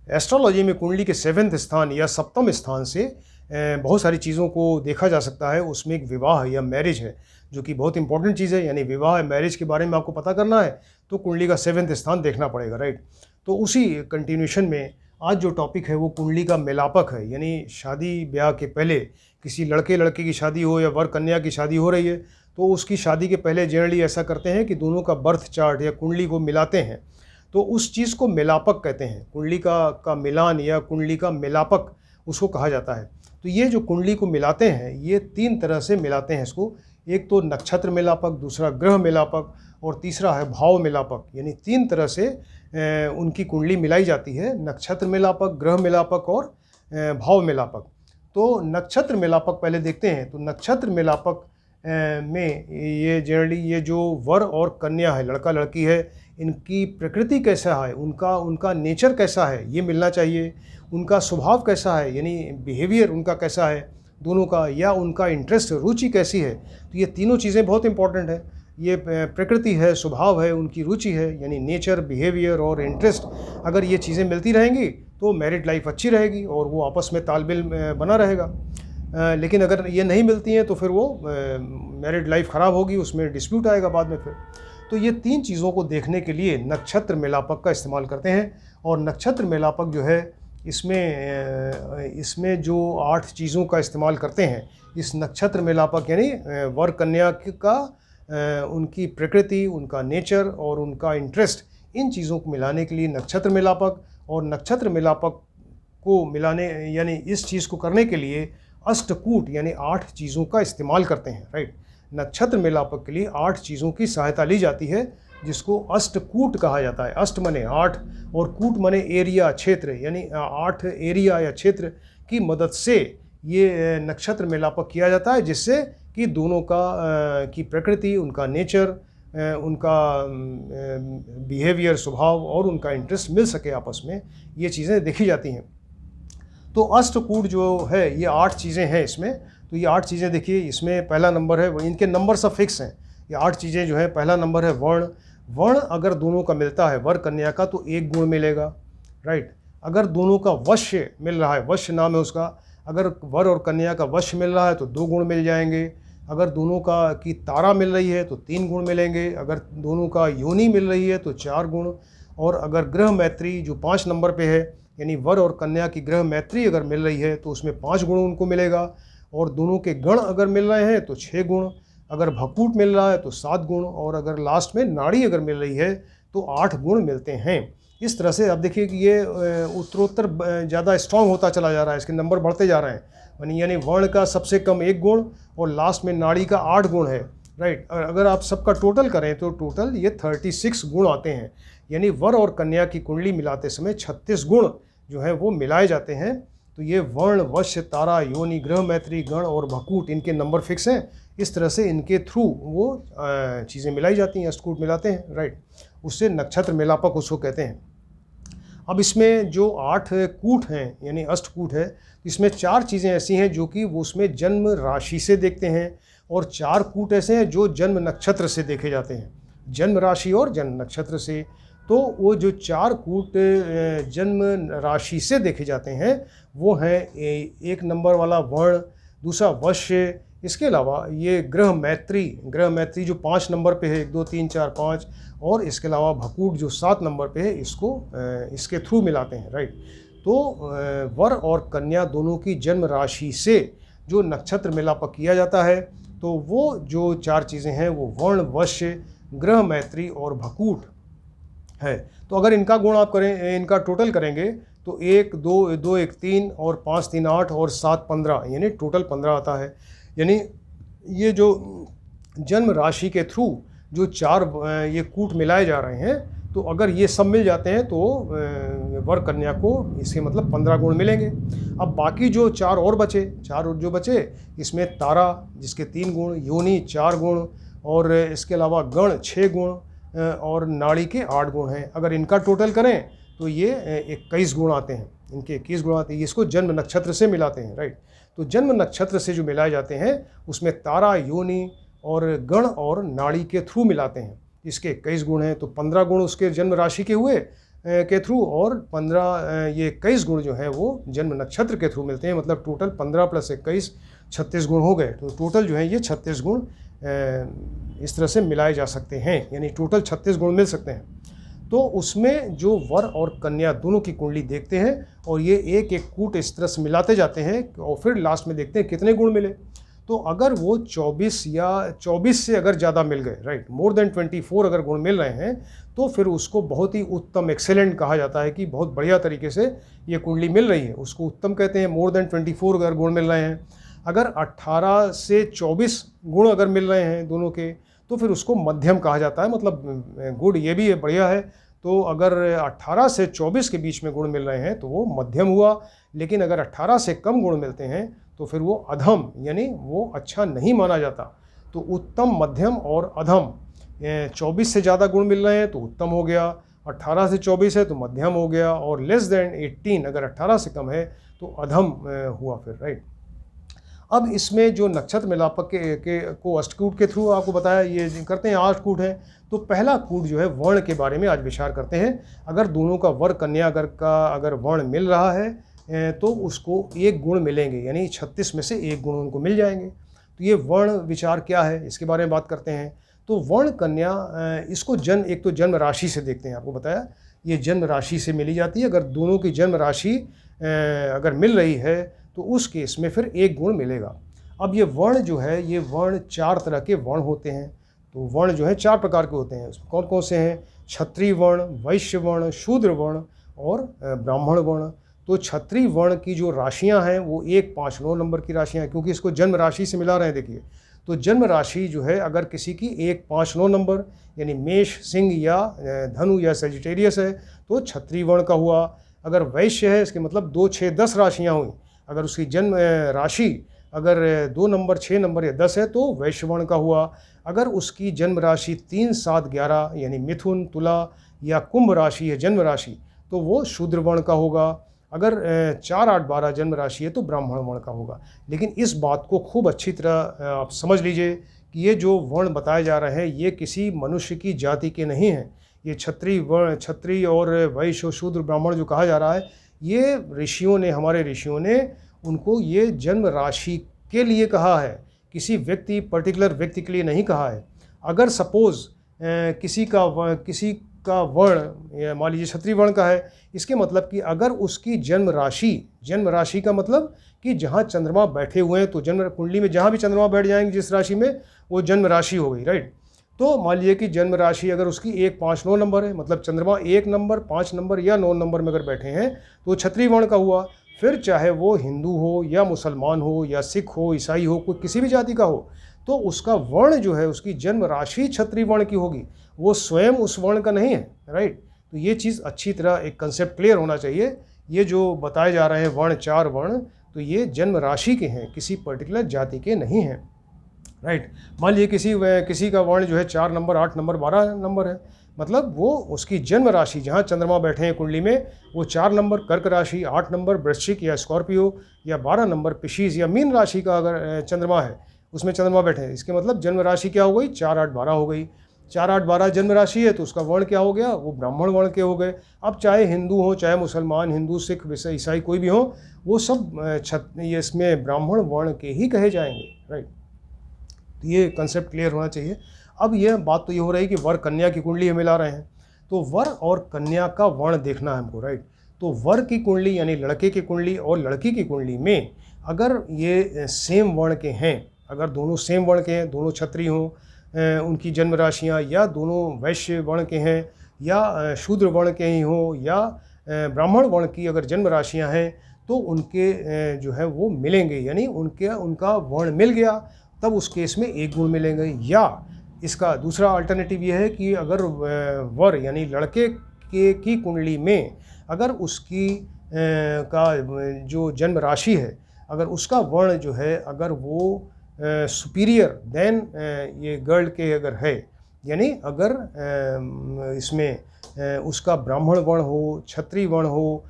Astrology में कुंडली के 7वें स्थान या सप्तम स्थान से बहुत सारी चीज़ों को देखा जा सकता है। उसमें एक विवाह या मैरिज है, जो कि बहुत इंपॉर्टेंट चीज़ है। यानी विवाह मैरिज के बारे में आपको पता करना है तो कुंडली का 7वें स्थान देखना पड़ेगा, राइट। तो उसी कंटिन्यूशन में आज जो टॉपिक है वो कुंडली का मिलापक है। यानी शादी ब्याह के पहले किसी लड़के लड़के की शादी हो या वर कन्या की शादी हो रही है तो उसकी शादी के पहले जनरली ऐसा करते हैं कि दोनों का बर्थ चार्ट या कुंडली को मिलाते हैं, तो उस चीज़ को मिलापक कहते हैं। कुंडली का मिलान या कुंडली का मिलापक उसको कहा जाता है। तो ये जो कुंडली को मिलाते हैं ये 3 तरह से मिलाते हैं इसको। एक तो नक्षत्र मिलापक, दूसरा ग्रह मिलापक और तीसरा है भाव मिलापक। यानी 3 तरह से उनकी कुंडली मिलाई जाती है, नक्षत्र मिलापक, ग्रह मिलापक और भाव मिलापक। तो नक्षत्र मिलापक पहले देखते हैं। तो नक्षत्र मिलापक में ये जनरली ये जो वर और कन्या है, लड़का लड़की है, इनकी प्रकृति कैसा है, उनका नेचर कैसा है ये मिलना चाहिए। उनका स्वभाव कैसा है यानी बिहेवियर उनका कैसा है दोनों का, या उनका इंटरेस्ट रुचि कैसी है। तो ये तीनों चीज़ें बहुत इंपॉर्टेंट है। ये प्रकृति है, स्वभाव है, उनकी रुचि है, यानी नेचर, बिहेवियर और इंटरेस्ट। अगर ये चीज़ें मिलती रहेंगी तो मैरिड लाइफ अच्छी रहेगी और वो आपस में तालमेल बना रहेगा। लेकिन अगर ये नहीं मिलती हैं तो फिर वो मैरिड लाइफ ख़राब होगी, उसमें डिस्प्यूट आएगा बाद में फिर। तो ये 3 चीज़ों को देखने के लिए नक्षत्र मिलापक का इस्तेमाल करते हैं। और नक्षत्र मिलापक जो है इसमें जो 8 चीज़ों का इस्तेमाल करते हैं इस नक्षत्र मिलापक, यानी वर कन्या का उनकी प्रकृति, उनका नेचर और उनका इंटरेस्ट, इन चीज़ों को मिलाने के लिए नक्षत्र मिलापक। और नक्षत्र मिलापक को मिलाने यानी इस चीज़ को करने के लिए अष्टकूट यानी 8 चीज़ों का इस्तेमाल करते हैं, राइट। नक्षत्र मिलापक के लिए 8 चीज़ों की सहायता ली जाती है जिसको अष्टकूट कहा जाता है। अष्ट मने 8 और कूट मने एरिया, क्षेत्र, यानी 8 एरिया या क्षेत्र की मदद से ये नक्षत्र मिलापक किया जाता है, जिससे कि दोनों की प्रकृति, उनका नेचर, उनका बिहेवियर, स्वभाव और उनका इंटरेस्ट मिल सके आपस में। ये चीज़ें देखी जाती हैं। तो अष्टकूट जो है ये 8 चीज़ें हैं इसमें। तो ये 8 चीज़ें देखिए, इसमें पहला नंबर है, इनके नंबर सब फिक्स हैं। ये 8 चीज़ें जो है, पहला नंबर है वर्ण। वर्ण अगर दोनों का मिलता है, वर कन्या का, तो 1 गुण मिलेगा, राइट। अगर दोनों का वश्य मिल रहा है, वश्य नाम है उसका, अगर वर और कन्या का वश्य मिल रहा है तो 2 गुण मिल जाएंगे। अगर दोनों की तारा मिल रही है तो 3 गुण मिलेंगे। अगर दोनों का योनि मिल रही है तो 4 गुण। और अगर ग्रह मैत्री जो 5 नंबर पे है, यानी वर और कन्या की ग्रह मैत्री अगर मिल रही है तो उसमें 5 गुण उनको मिलेगा। और दोनों के गण अगर मिल रहे हैं तो 6 गुण। अगर भकूट मिल रहा है तो 7 गुण। और अगर लास्ट में नाड़ी अगर मिल रही है तो 8 गुण मिलते हैं। इस तरह से अब देखिए कि ये उत्तरोत्तर ज़्यादा स्ट्रॉन्ग होता चला जा रहा है, इसके नंबर बढ़ते जा रहे हैं। यानी वर्ण का सबसे कम 1 गुण और लास्ट में नाड़ी का 8 गुण है, राइट। अगर आप सबका टोटल करें तो टोटल ये 36 गुण आते हैं। यानी वर और कन्या की कुंडली मिलाते समय 36 गुण जो है वो मिलाए जाते हैं। तो ये वर्ण, वश्य, तारा, योनि, ग्रह मैत्री, गण और भकूट, इनके नंबर फिक्स हैं। इस तरह से इनके थ्रू वो चीज़ें मिलाई जाती हैं, अष्टकूट मिलाते हैं, राइट। उससे नक्षत्र मिलापक उसको कहते हैं। अब इसमें जो 8 कूट हैं यानी अष्टकूट है, इसमें 4 चीज़ें ऐसी हैं जो कि वो उसमें जन्म राशि से देखते हैं, और 4 कूट ऐसे हैं जो जन्म नक्षत्र से देखे जाते हैं, जन्म राशि और जन्म नक्षत्र से। तो वो जो 4 कूट जन्म राशि से देखे जाते हैं वो हैं 1 नंबर वाला वर्ण, दूसरा वश्य, इसके अलावा ये ग्रह मैत्री जो 5 नंबर पे है, 1 2 3 4 5, और इसके अलावा भकूट जो 7 नंबर पे है, इसके थ्रू मिलाते हैं, राइट। तो वर और कन्या दोनों की जन्म राशि से जो नक्षत्र मिलापक किया जाता है, तो वो जो 4 चीज़ें हैं वो वर्ण, वश्य, ग्रह मैत्री और भकूट है। तो अगर इनका गुण आप करें, इनका टोटल करेंगे तो 1 2 2 1 3 और 5 3 8 और 7 15, यानी टोटल 15 आता है। यानी ये जो जन्म राशि के थ्रू जो 4 ये कूट मिलाए जा रहे हैं, तो अगर ये सब मिल जाते हैं तो वर कन्या को इसके मतलब 15 गुण मिलेंगे। अब बाकी जो 4 और जो बचे इसमें तारा जिसके 3 गुण, योनि 4 गुण, और इसके अलावा गण 6 गुण और नाड़ी के 8 गुण हैं। अगर इनका टोटल करें तो ये 21 गुण आते हैं, इनके 21 गुण आते हैं। इसको जन्म नक्षत्र से मिलाते हैं, राइट। तो जन्म नक्षत्र से जो मिलाए जाते हैं उसमें तारा, योनि और गण और नाड़ी के थ्रू मिलाते हैं। इसके 21 गुण हैं, तो 15 गुण उसके जन्म राशि के हुए, के थ्रू, और 15 ये 21 गुण जो हैं वो जन्म नक्षत्र के थ्रू मिलते हैं। मतलब टोटल 15 + 21 36 गुण हो गए। तो टोटल जो है ये 36 गुण इस तरह से मिलाए जा सकते हैं, यानी टोटल 36 गुण मिल सकते हैं। तो उसमें जो वर और कन्या दोनों की कुंडली देखते हैं और ये एक एक कूट इस तरह से मिलाते जाते हैं और फिर लास्ट में देखते हैं कितने गुण मिले। तो अगर वो 24 या 24 से अगर ज़्यादा मिल गए, राइट, मोर देन 24 अगर गुण मिल रहे हैं, तो फिर उसको बहुत ही उत्तम, एक्सेलेंट कहा जाता है कि बहुत बढ़िया तरीके से ये कुंडली मिल रही है, उसको उत्तम कहते हैं। मोर देन 24 अगर गुण मिल रहे हैं, अगर 18 से 24 गुण अगर मिल रहे हैं दोनों के, तो फिर उसको मध्यम कहा जाता है। मतलब गुड ये भी है, बढ़िया है। तो अगर 18 से 24 के बीच में गुण मिल रहे हैं तो वो मध्यम हुआ, लेकिन अगर 18 से कम गुण मिलते हैं तो फिर वो अधम, यानी वो अच्छा नहीं माना जाता। तो उत्तम, मध्यम और अधम, 24 से ज़्यादा गुण मिल रहे हैं तो उत्तम हो गया, 18 से 24 है तो मध्यम हो गया, और लेस देन 18 अगर 18 से कम है तो अधम हुआ फिर, राइट। अब इसमें जो नक्षत्र मिलापक को अष्टकूट के थ्रू आपको बताया, ये करते हैं 8 कूट हैं। तो पहला कूट जो है वर्ण के बारे में आज विचार करते हैं। अगर दोनों का वर कन्या अगर वर्ण मिल रहा है तो उसको एक गुण मिलेंगे, यानी 36 में से एक गुण उनको मिल जाएंगे। तो ये वर्ण विचार क्या है, इसके बारे में बात करते हैं। तो वर्ण कन्या, इसको एक तो जन्म राशि से देखते हैं। आपको बताया ये जन्म राशि से मिली जाती है। अगर दोनों की जन्म राशि अगर मिल रही है तो उस केस में फिर एक गुण मिलेगा। अब ये वर्ण जो है, ये वर्ण 4 तरह के वर्ण होते हैं। तो वर्ण जो है 4 प्रकार के होते हैं। उसमें कौन कौन से हैं? क्षत्रिय वर्ण, वैश्य वर्ण, शूद्र वर्ण और ब्राह्मण वर्ण। तो क्षत्रिय वर्ण की जो राशियां हैं वो 1, 5, 9 नंबर की राशियां हैं, क्योंकि इसको जन्म राशि से मिला रहे हैं। देखिए, तो जन्म राशि जो है अगर किसी की 1, 5, 9 नंबर, यानी मेष, सिंह या धनु या सेजिटेरियस है तो क्षत्रिय वर्ण का हुआ। अगर वैश्य है, इसके मतलब 2, 6, 10 राशियाँ हुई। अगर उसकी जन्म राशि अगर 2 नंबर, 6 नंबर या 10 है तो वैश्य वर्ण का हुआ। अगर उसकी जन्म राशि 3, 7, 11 यानी मिथुन, तुला या कुंभ राशि है जन्म राशि, तो वो शूद्र वर्ण का होगा। अगर 4, 8, 12 जन्म राशि है तो ब्राह्मण वर्ण का होगा। लेकिन इस बात को खूब अच्छी तरह आप समझ लीजिए कि ये जो वर्ण बताए जा रहे हैं ये किसी मनुष्य की जाति के नहीं हैं। ये क्षत्रिय और वैश्य, शूद्र, ब्राह्मण जो कहा जा रहा है, ये ऋषियों ने, हमारे ऋषियों ने उनको ये जन्म राशि के लिए कहा है, किसी पर्टिकुलर व्यक्ति के लिए नहीं कहा है। अगर सपोज़ किसी का वर्ण मान लीजिए क्षत्रिय वर्ण का है, इसके मतलब कि अगर उसकी जन्म राशि का मतलब कि जहाँ चंद्रमा बैठे हुए हैं, तो जन्म कुंडली में जहाँ भी चंद्रमा बैठ जाएंगे जिस राशि में, वो जन्म राशि हो गई, राइट। तो मान लीजिए कि जन्म राशि अगर उसकी 1, 5, 9 नंबर है, मतलब चंद्रमा 1 नंबर, 5 नंबर या 9 नंबर में अगर बैठे हैं तो क्षत्रिय वर्ण का हुआ। फिर चाहे वो हिंदू हो या मुसलमान हो या सिख हो, ईसाई हो, कोई किसी भी जाति का हो, तो उसका वर्ण जो है, उसकी जन्म राशि क्षत्रिय वर्ण की होगी, वो स्वयं उस वर्ण का नहीं है, राइट। तो ये चीज़ अच्छी तरह एक कंसेप्ट क्लियर होना चाहिए। ये जो बताए जा रहे हैं वर्ण, 4 वर्ण, तो ये जन्म राशि के हैं, किसी पर्टिकुलर जाति के नहीं हैं, राइट। मान लीजिए किसी का वर्ण जो है 4 नंबर, 8 नंबर, 12 नंबर है, मतलब वो उसकी जन्म राशि जहाँ चंद्रमा बैठे हैं कुंडली में, वो 4 नंबर कर्क राशि, 8 नंबर वृश्चिक या स्कॉर्पियो या 12 नंबर पिशीज या मीन राशि का अगर चंद्रमा है, उसमें चंद्रमा बैठे हैं, इसके मतलब जन्म राशि क्या हो गई? 4, 8, 12 हो गई। 4, 8, 12 जन्म राशि है तो उसका वर्ण क्या हो गया? वो ब्राह्मण वर्ण के हो गए। अब चाहे हिंदू हो, चाहे मुसलमान, हिंदू, सिख, ईसाई कोई भी हो, वो सब ये इसमें ब्राह्मण वर्ण के ही कहे जाएंगे, राइट। तो ये कंसेप्ट क्लियर होना चाहिए। अब यह बात तो ये हो रही कि वर कन्या की कुंडली हम मिला रहे हैं, तो वर और कन्या का वर्ण देखना है हमको, राइट। तो वर की कुंडली यानी लड़के की कुंडली और लड़की की कुंडली में अगर ये सेम वर्ण के हैं, अगर दोनों सेम वर्ण के हैं, दोनों क्षत्रिय हों, उनकी जन्म राशियाँ, या दोनों वैश्य वर्ण के हैं या शूद्र वर्ण के ही हों, या ब्राह्मण वर्ण की अगर जन्म राशियाँ हैं, तो उनके जो है वो मिलेंगे, यानी उनका वर्ण मिल गया, तब उस केस में एक गुण मिलेंगे। या इसका दूसरा अल्टरनेटिव ये है कि अगर वर यानी लड़के की कुंडली में अगर उसकी का जो जन्म राशि है, अगर उसका वर्ण जो है अगर वो सुपीरियर देन ये गर्ल के अगर है, यानी अगर इसमें उसका ब्राह्मण वर्ण हो, क्षत्रिय वर्ण हो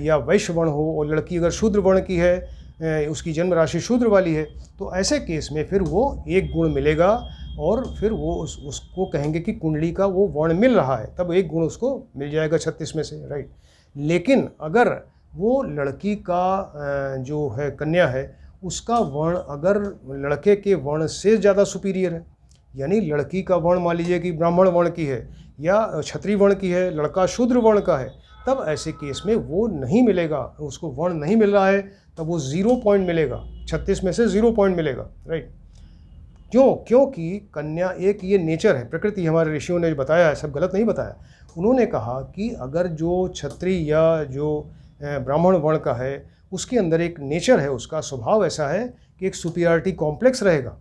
या वैश्य वर्ण हो, और लड़की अगर शूद्र वर्ण की है, उसकी जन्म राशि शूद्र वाली है, तो ऐसे केस में फिर वो एक गुण मिलेगा और फिर वो उसको कहेंगे कि कुंडली का वो वर्ण मिल रहा है, तब एक गुण उसको मिल जाएगा 36 में से, राइट। लेकिन अगर वो लड़की का जो है कन्या है, उसका वर्ण अगर लड़के के वर्ण से ज़्यादा सुपीरियर है, यानी लड़की का वर्ण मान लीजिए कि ब्राह्मण वर्ण की है या क्षत्रिय वर्ण की है, लड़का शूद्र वर्ण का है, तब ऐसे केस में वो नहीं मिलेगा, उसको वर्ण नहीं मिल रहा है, तब वो 0 पॉइंट मिलेगा, 36 में से 0 पॉइंट मिलेगा, राइट। क्यों? क्योंकि कन्या एक ये नेचर है, प्रकृति, हमारे ऋषियों ने बताया है, सब गलत नहीं बताया। उन्होंने कहा कि अगर जो क्षत्रिय या जो ब्राह्मण वर्ण का है, उसके अंदर एक नेचर है, उसका स्वभाव ऐसा है कि एक सुपीरियरिटी कॉम्प्लेक्स रहेगा।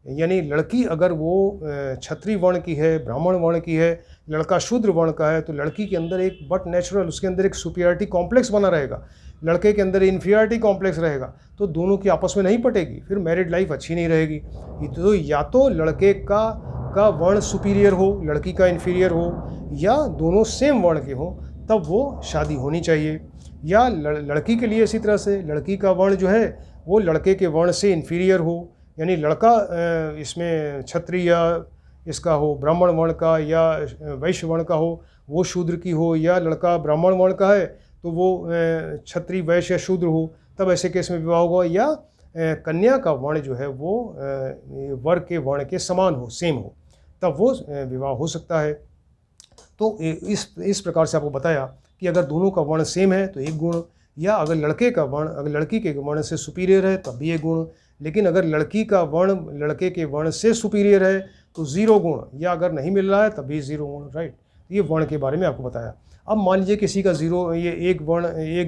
यानी लड़की अगर वो क्षत्रिय वर्ण की है, ब्राह्मण वर्ण की है, लड़का शूद्र वर्ण का है, तो लड़की के अंदर एक बट नेचुरल उसके अंदर एक सुपीरियरिटी कॉम्प्लेक्स बना रहेगा, लड़के के अंदर इन्फीरियरिटी कॉम्प्लेक्स रहेगा, तो दोनों की आपस में नहीं पटेगी, फिर मैरिड लाइफ अच्छी नहीं रहेगी। तो या तो लड़के का वर्ण सुपीरियर हो, लड़की का इन्फीरियर हो, या दोनों सेम वर्ण के हों, तब वो शादी होनी चाहिए। या लड़की के लिए इसी तरह से लड़की का वर्ण जो है वो लड़के के वर्ण से इन्फीरियर हो, यानी लड़का इसमें क्षत्रिय या इसका हो, ब्राह्मण वर्ण का या वैश्य वर्ण का हो, वो शूद्र की हो, या लड़का ब्राह्मण वर्ण का है तो वो क्षत्रिय वैश्य या शूद्र हो, तब ऐसे केस में विवाह होगा। या कन्या का वर्ण जो है वो वर के वर्ण के समान हो, सेम हो, तब वो विवाह हो सकता है। तो इस प्रकार से आपको बताया कि अगर दोनों का वर्ण सेम है तो एक गुण, या अगर लड़के का वर्ण अगर लड़की के वर्ण से सुपीरियर है तब भी एक गुण, लेकिन अगर लड़की का वर्ण लड़के के वर्ण से सुपीरियर है तो 0 गुण, या अगर नहीं मिल रहा है तब भी 0 गुण, राइट। ये वर्ण के बारे में आपको बताया। अब मान लीजिए किसी का ये एक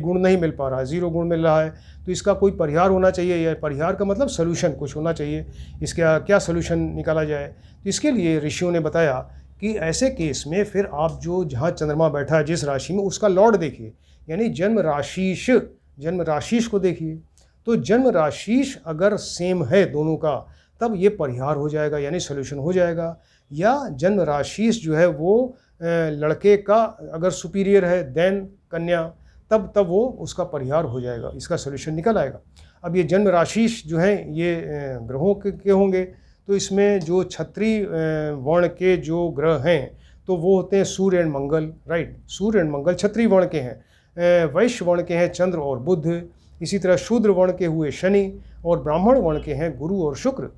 गुण नहीं मिल पा रहा है, 0 गुण मिल रहा है, तो इसका कोई परिहार होना चाहिए, या परिहार का मतलब सोल्यूशन कुछ होना चाहिए, इसका क्या सोल्यूशन निकाला जाए। तो इसके लिए ऋषियों ने बताया कि ऐसे केस में फिर आप जो जहाँ चंद्रमा बैठा है जिस राशि में, उसका लॉर्ड देखिए, यानी जन्म राशिश को देखिए। तो जन्म राशिश अगर सेम है दोनों का, तब ये परिहार हो जाएगा, यानी सोल्यूशन हो जाएगा। या जन्म राशिश जो है वो लड़के का अगर सुपीरियर है देन कन्या, तब वो उसका परिहार हो जाएगा, इसका सोल्यूशन निकल आएगा। अब ये जन्म राशिश जो है ये ग्रहों के होंगे, तो इसमें जो क्षत्रिय वर्ण के जो ग्रह हैं तो वो होते हैं Surya and Mangal, right. Surya and Mangal क्षत्रिय वर्ण के हैं। वैश्य वर्ण के हैं चंद्र और बुध। इसी तरह शूद्र वर्ण के हुए शनि, और ब्राह्मण वर्ण के हैं गुरु और शुक्र।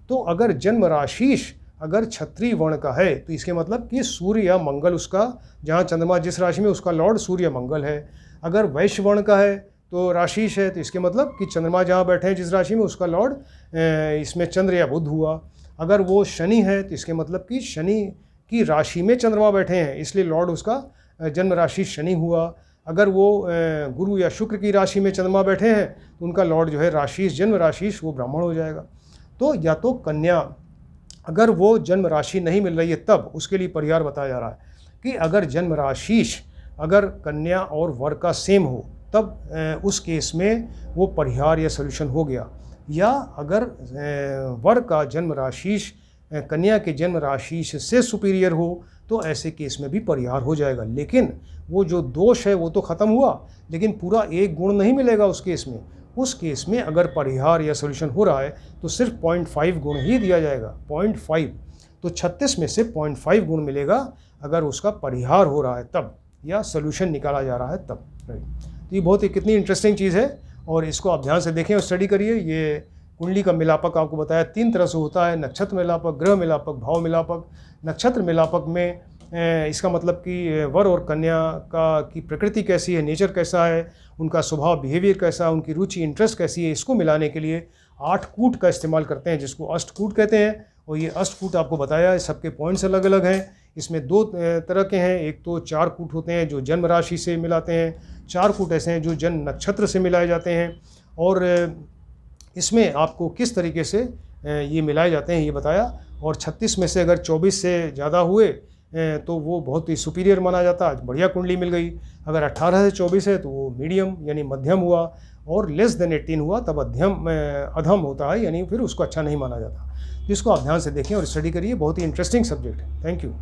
तो अगर जन्म राशिश अगर क्षत्रिय वर्ण का है तो इसके मतलब कि सूर्य या मंगल, उसका जहाँ चंद्रमा जिस राशि में उसका लॉर्ड सूर्य मंगल है। अगर वैश्य वर्ण का है तो राशिश है, तो इसके मतलब कि चंद्रमा जहाँ बैठे हैं जिस राशि में उसका लॉर्ड इसमें चंद्र या बुध हुआ। अगर वो शनि है तो इसके मतलब कि शनि की राशि में चंद्रमा बैठे हैं, इसलिए लॉर्ड उसका जन्म राशि शनि हुआ। अगर वो गुरु या शुक्र की राशि में चंद्रमा बैठे हैं तो उनका लॉर्ड जो है राशिश, जन्म राशिश, वो ब्राह्मण हो जाएगा। तो या तो कन्या अगर वो जन्म राशि नहीं मिल रही है, तब उसके लिए परिहार बताया जा रहा है कि अगर जन्म राशिश अगर कन्या और वर का सेम हो, तब उस केस में वो परिहार या सोल्यूशन हो गया। या अगर वर का जन्म राशिश कन्या के जन्म राशिश से सुपीरियर हो, तो ऐसे केस में भी परिहार हो जाएगा। लेकिन वो जो दोष है वो तो ख़त्म हुआ, लेकिन पूरा एक गुण नहीं मिलेगा उस केस में। उस केस में अगर परिहार या सोल्यूशन हो रहा है तो सिर्फ 0.5 गुण ही दिया जाएगा, 0.5। तो 36 में से 0.5 गुण मिलेगा अगर उसका परिहार हो रहा है तब, या सोल्यूशन निकाला जा रहा है तब, राइट। तो ये बहुत ही कितनी इंटरेस्टिंग चीज़ है, और इसको आप ध्यान से देखें और स्टडी करिए। ये कुंडली का मिलापक आपको बताया 3 तरह से होता है, नक्षत्र मिलापक, ग्रह मिलापक, भाव मिलापक। नक्षत्र मिलापक में इसका मतलब कि वर और कन्या की प्रकृति कैसी है, नेचर कैसा है, उनका स्वभाव, बिहेवियर कैसा है, उनकी रुचि, इंटरेस्ट कैसी है, इसको मिलाने के लिए 8 कूट का इस्तेमाल करते हैं, जिसको अष्टकूट कहते हैं। और ये अष्टकूट आपको बताया है, सबके पॉइंट्स अलग अलग हैं। इसमें 2 तरह के हैं, एक तो 4 कूट होते हैं जो जन्म राशि से मिलाते हैं, 4 कूट ऐसे हैं जो जन्म नक्षत्र से मिलाए जाते हैं। और इसमें आपको किस तरीके से ये मिलाए जाते हैं ये बताया। और 36 में से अगर 24 से ज़्यादा हुए तो वो बहुत ही सुपीरियर माना जाता है, बढ़िया कुंडली मिल गई। अगर 18 से 24 है तो वो मीडियम यानी मध्यम हुआ, और लेस देन 18 हुआ तब अधम होता है, यानी फिर उसको अच्छा नहीं माना जाता। जिसको आप ध्यान से देखें और स्टडी करिए, बहुत ही इंटरेस्टिंग सब्जेक्ट है। Thank you.